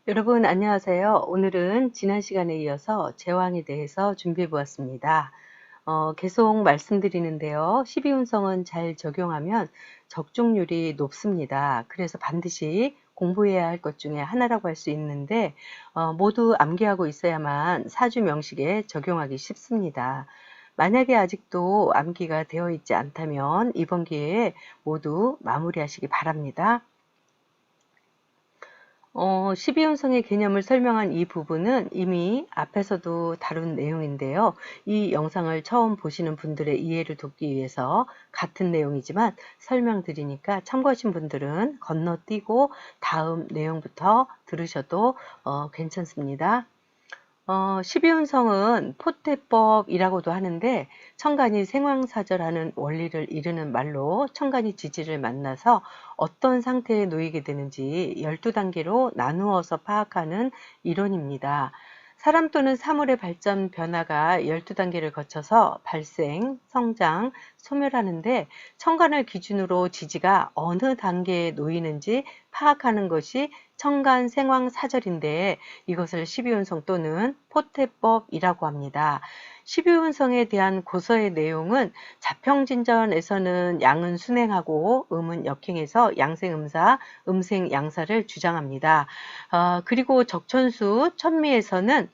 여러분 안녕하세요. 오늘은 지난 시간에 이어서 제왕에 대해서 준비해 보았습니다. 계속 말씀드리는데요. 12운성은 잘 적용하면 적중률이 높습니다. 그래서 반드시 공부해야 할 것 중에 하나라고 할 수 있는데 모두 암기하고 있어야만 사주 명식에 적용하기 쉽습니다. 만약에 아직도 암기가 되어 있지 않다면 이번 기회에 모두 마무리하시기 바랍니다. 12운성의 개념을 설명한 이 부분은 이미 앞에서도 다룬 내용인데요. 이 영상을 처음 보시는 분들의 이해를 돕기 위해서 같은 내용이지만 설명드리니까 참고하신 분들은 건너뛰고 다음 내용부터 들으셔도 괜찮습니다. 12운성은 포태법이라고도 하는데 천간이 생황사절하는 원리를 이루는 말로 천간이 지지를 만나서 어떤 상태에 놓이게 되는지 12단계로 나누어서 파악하는 이론입니다. 사람 또는 사물의 발전 변화가 12단계를 거쳐서 발생, 성장, 소멸하는데 천간을 기준으로 지지가 어느 단계에 놓이는지 파악하는 것이 천간 생황 사절인데 이것을 12운성 또는 포태법이라고 합니다. 12운성에 대한 고서의 내용은 자평진전에서는 양은 순행하고 음은 역행해서 양생음사, 음생양사를 주장합니다. 그리고 적천수 천미에서는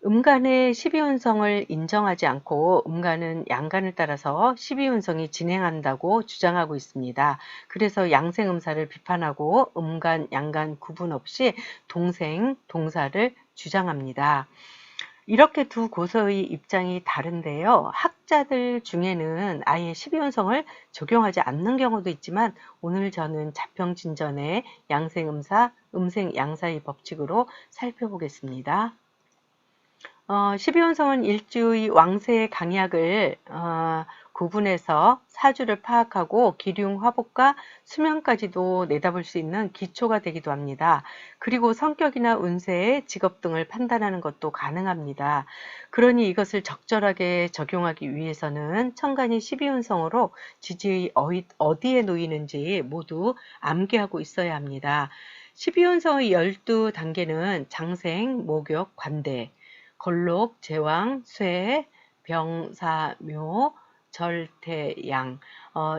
음간의 12운성을 인정하지 않고 음간은 양간을 따라서 12운성이 진행한다고 주장하고 있습니다. 그래서 양생음사를 비판하고 음간, 양간 구분 없이 동생, 동사를 주장합니다. 이렇게 두 고서의 입장이 다른데요. 학자들 중에는 아예 12운성을 적용하지 않는 경우도 있지만 오늘 저는 자평진전의 양생음사, 음생양사의 법칙으로 살펴보겠습니다. 12운성은 일주의 왕세의 강약을 구분해서 사주를 파악하고 기륭, 화복과 수명까지도 내다볼 수 있는 기초가 되기도 합니다. 그리고 성격이나 운세, 직업 등을 판단하는 것도 가능합니다. 그러니 이것을 적절하게 적용하기 위해서는 천간이 12운성으로 지지의 어디에 놓이는지 모두 암기하고 있어야 합니다. 12운성의 12단계는 장생, 목욕, 관대, 걸록, 제왕, 쇠, 병사묘, 절태양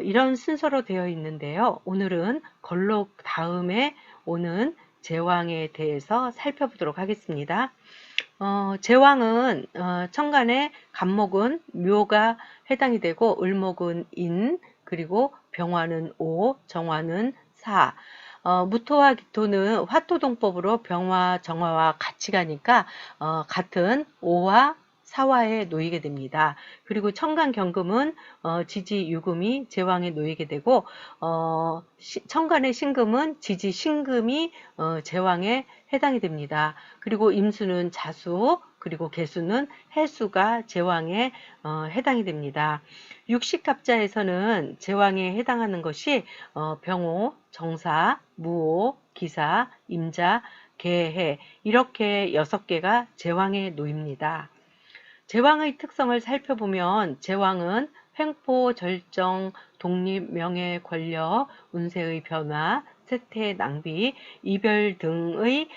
이런 순서로 되어 있는데요. 오늘은 걸록 다음에 오는 제왕에 대해서 살펴보도록 하겠습니다. 제왕은 천간의 간목은 묘가 해당이 되고 을목은 인, 그리고 병화는 오, 정화는 사. 무토와 기토는 화토동법으로 병화, 정화와 같이 가니까 같은 오와 사화에 놓이게 됩니다. 그리고 천간 경금은 지지 유금이 제왕에 놓이게 되고 천간의 신금은 지지 신금이 제왕에 해당이 됩니다. 그리고 임수는 자수, 그리고 계수는 해수가 제왕에 해당이 됩니다. 육식갑자에서는 제왕에 해당하는 것이 병호, 정사, 무호, 기사, 임자, 계해 이렇게 6개가 제왕에 놓입니다. 제왕의 특성을 살펴보면 제왕은 횡포, 절정, 독립, 명예, 권력, 운세의 변화, 세태, 낭비, 이별 등의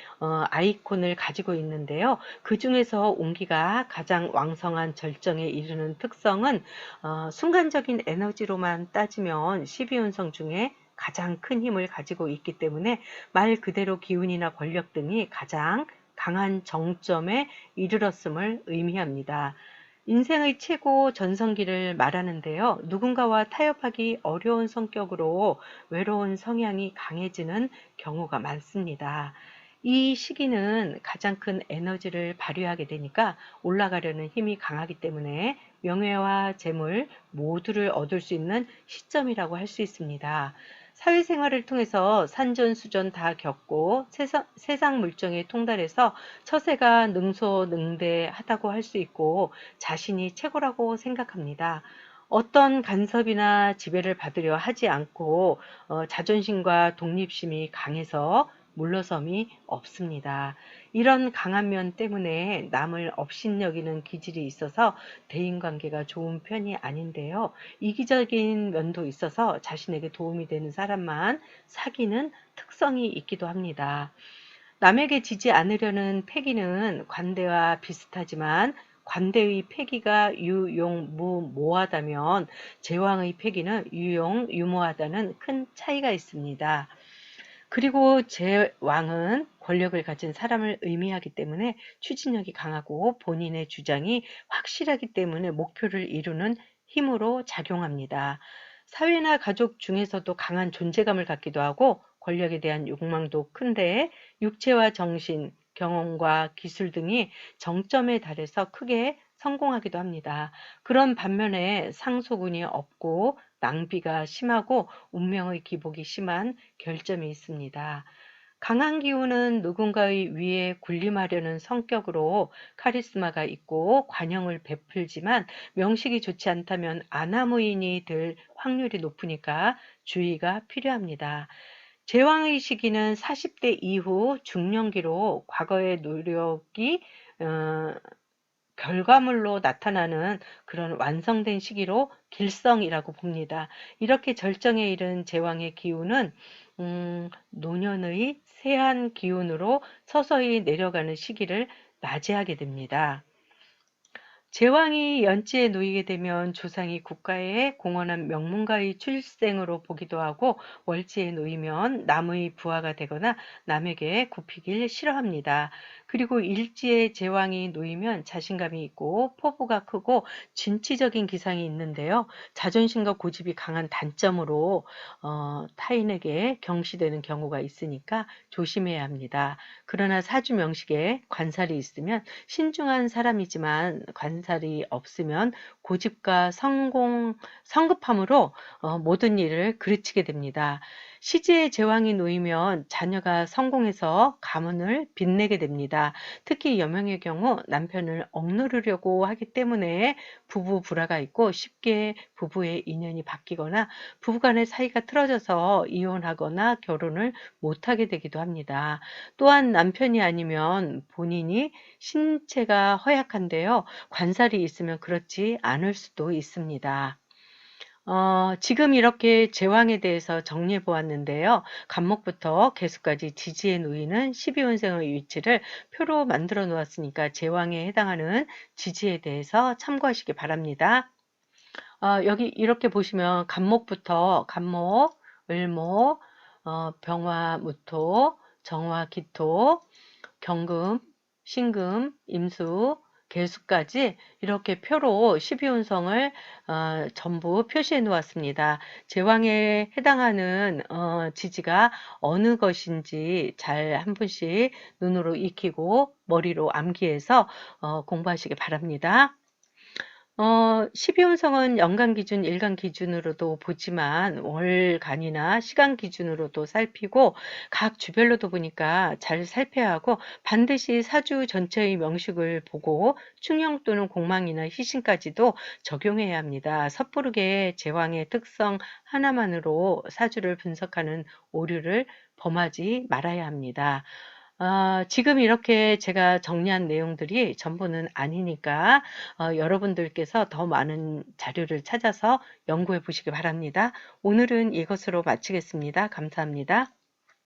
아이콘을 가지고 있는데요. 그 중에서 운기가 가장 왕성한 절정에 이르는 특성은 순간적인 에너지로만 따지면 12운성 중에 가장 큰 힘을 가지고 있기 때문에 말 그대로 기운이나 권력 등이 가장 강한 정점에 이르렀음을 의미합니다. 인생의 최고 전성기를 말하는데요. 누군가와 타협하기 어려운 성격으로 외로운 성향이 강해지는 경우가 많습니다. 이 시기는 가장 큰 에너지를 발휘하게 되니까 올라가려는 힘이 강하기 때문에 명예와 재물 모두를 얻을 수 있는 시점이라고 할 수 있습니다. 사회생활을 통해서 산전수전 다 겪고 세상 물정에 통달해서 처세가 능소능대하다고 할 수 있고 자신이 최고라고 생각합니다. 어떤 간섭이나 지배를 받으려 하지 않고 자존심과 독립심이 강해서 물러섬이 없습니다. 이런 강한 면 때문에 남을 업신여기는 기질이 있어서 대인관계가 좋은 편이 아닌데요. 이기적인 면도 있어서 자신에게 도움이 되는 사람만 사귀는 특성이 있기도 합니다. 남에게 지지 않으려는 패기는 관대와 비슷하지만 관대의 패기가 유용무모하다면 제왕의 패기는 유용유모하다는 큰 차이가 있습니다. 그리고 제왕은 권력을 가진 사람을 의미하기 때문에 추진력이 강하고 본인의 주장이 확실하기 때문에 목표를 이루는 힘으로 작용합니다. 사회나 가족 중에서도 강한 존재감을 갖기도 하고 권력에 대한 욕망도 큰데 육체와 정신, 경험과 기술 등이 정점에 달해서 크게 성공하기도 합니다. 그런 반면에 상소군이 없고 낭비가 심하고 운명의 기복이 심한 결점이 있습니다. 강한 기운은 누군가의 위에 군림하려는 성격으로 카리스마가 있고 관용을 베풀지만 명식이 좋지 않다면 아나무인이 될 확률이 높으니까 주의가 필요합니다. 제왕의 시기는 40대 이후 중년기로 과거의 노력이 어, 결과물로 나타나는 그런 완성된 시기로 길성이라고 봅니다. 이렇게 절정에 이른 제왕의 기운은 노년의 세한 기운으로 서서히 내려가는 시기를 맞이하게 됩니다. 제왕이 연지에 놓이게 되면 조상이 국가의 공헌한 명문가의 출생으로 보기도 하고 월지에 놓이면 남의 부하가 되거나 남에게 굽히길 싫어합니다. 그리고 일지에 제왕이 놓이면 자신감이 있고 포부가 크고 진취적인 기상이 있는데요. 자존심과 고집이 강한 단점으로 타인에게 경시되는 경우가 있으니까 조심해야 합니다. 그러나 사주 명식에 관살이 있으면 신중한 사람이지만 관살이 없으면 고집과 성급함으로 모든 일을 그르치게 됩니다. 시지에 제왕이 놓이면 자녀가 성공해서 가문을 빛내게 됩니다. 특히 여명의 경우 남편을 억누르려고 하기 때문에 부부 불화가 있고 쉽게 부부의 인연이 바뀌거나 부부간의 사이가 틀어져서 이혼하거나 결혼을 못하게 되기도 합니다. 또한 남편이 아니면 본인이 신체가 허약한데요. 관살이 있으면 그렇지 않을 수도 있습니다. 지금 이렇게 제왕에 대해서 정리해 보았는데요. 간목부터 개수까지 지지에 놓이는 12운생의 위치를 표로 만들어 놓았으니까 제왕에 해당하는 지지에 대해서 참고하시기 바랍니다. 여기 이렇게 보시면 간목부터 간목, 을목, 병화, 무토, 정화, 기토, 경금, 신금, 임수, 개수까지 이렇게 표로 12운성을 전부 표시해 놓았습니다. 제왕에 해당하는 지지가 어느 것인지 잘 한 분씩 눈으로 익히고 머리로 암기해서 공부하시기 바랍니다. 12운성은 연간 기준, 일간 기준으로도 보지만 월간이나 시간 기준으로도 살피고 각 주별로도 보니까 잘 살펴야 하고 반드시 사주 전체의 명식을 보고 충영 또는 공망이나 희신까지도 적용해야 합니다. 섣부르게 제왕의 특성 하나만으로 사주를 분석하는 오류를 범하지 말아야 합니다. 지금 이렇게 제가 정리한 내용들이 전부는 아니니까 여러분들께서 더 많은 자료를 찾아서 연구해 보시기 바랍니다. 오늘은 이것으로 마치겠습니다. 감사합니다.